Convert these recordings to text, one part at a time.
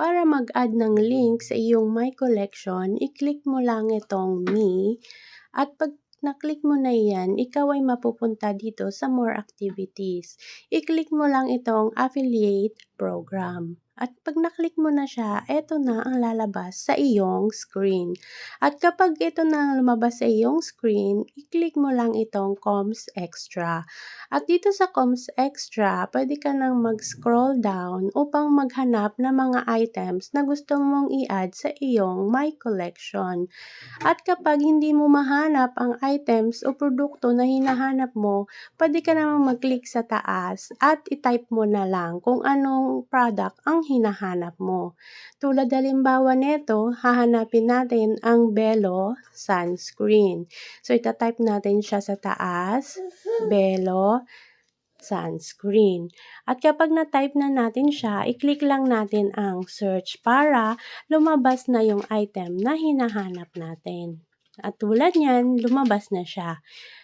Para mag-add ng link sa iyong My Collection, i-click mo lang itong Me at pag na-click mo na yan, ikaw ay mapupunta dito sa More Activities. I-click mo lang itong Affiliate Program. At pag na-click mo na siya, ito na ang lalabas sa iyong screen. At kapag ito na ang lumabas sa iyong screen, i-click mo lang itong Comms Extra. At dito sa Comms Extra, pwede ka nang mag-scroll down upang maghanap ng mga items na gusto mong i-add sa iyong My Collection. At kapag hindi mo mahanap ang items o produkto na hinahanap mo, pwede ka namang mag-click sa taas at i-type mo na lang kung anong product ang hinahanap mo. Tulad halimbawa nito, hahanapin natin ang Belo Sunscreen. So, itatype natin siya sa taas, Belo Sunscreen. At kapag na-type na natin siya, i-click lang natin ang search para lumabas na yung item na hinahanap natin. At tulad niyan, lumabas na siya.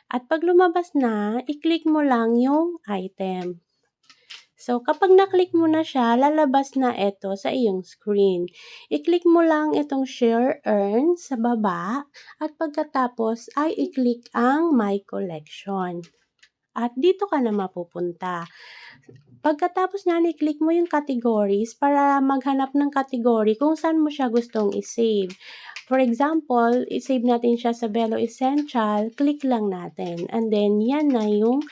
At pag lumabas na, i-click mo lang yung item. So, kapag na-click mo na siya, lalabas na ito sa iyong screen. I-click mo lang itong Share Earn sa baba at pagkatapos ay i-click ang My Collection. At dito ka na mapupunta. Pagkatapos niyan, i-click mo yung categories para maghanap ng category kung saan mo siya gustong i-save. For example, i-save natin siya sa Belo Essential, click lang natin. And then, yan na yung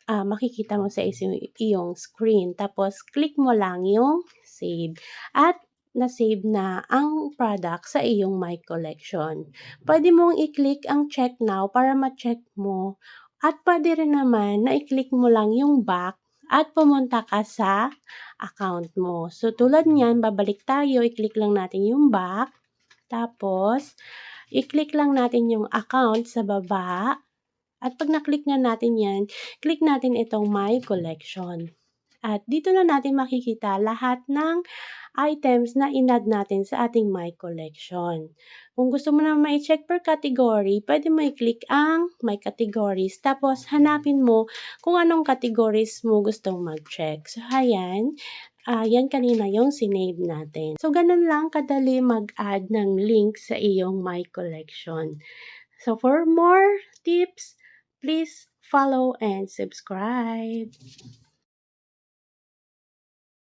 makikita mo sa iyong screen. Tapos, click mo lang yung save. At na-save na ang product sa iyong My Collection. Pwede mong i-click ang check now para ma-check mo. At pwede rin naman na i-click mo lang yung back at pumunta ka sa account mo. So, tulad niyan, babalik tayo, i-click lang natin yung back. Tapos, i-click lang natin yung account sa baba. At pag na-click na natin yan, click natin itong My Collection. At dito na natin makikita lahat ng items na in-add natin sa ating My Collection. Kung gusto mo na ma-check per category, pwede mo i-click ang My Categories. Tapos, hanapin mo kung anong categories mo gustong mag-check. So, ayan. Yan kanina yung sinave natin. So, ganun lang kadali mag-add ng link sa iyong My Collection. So, for more tips, please follow and subscribe.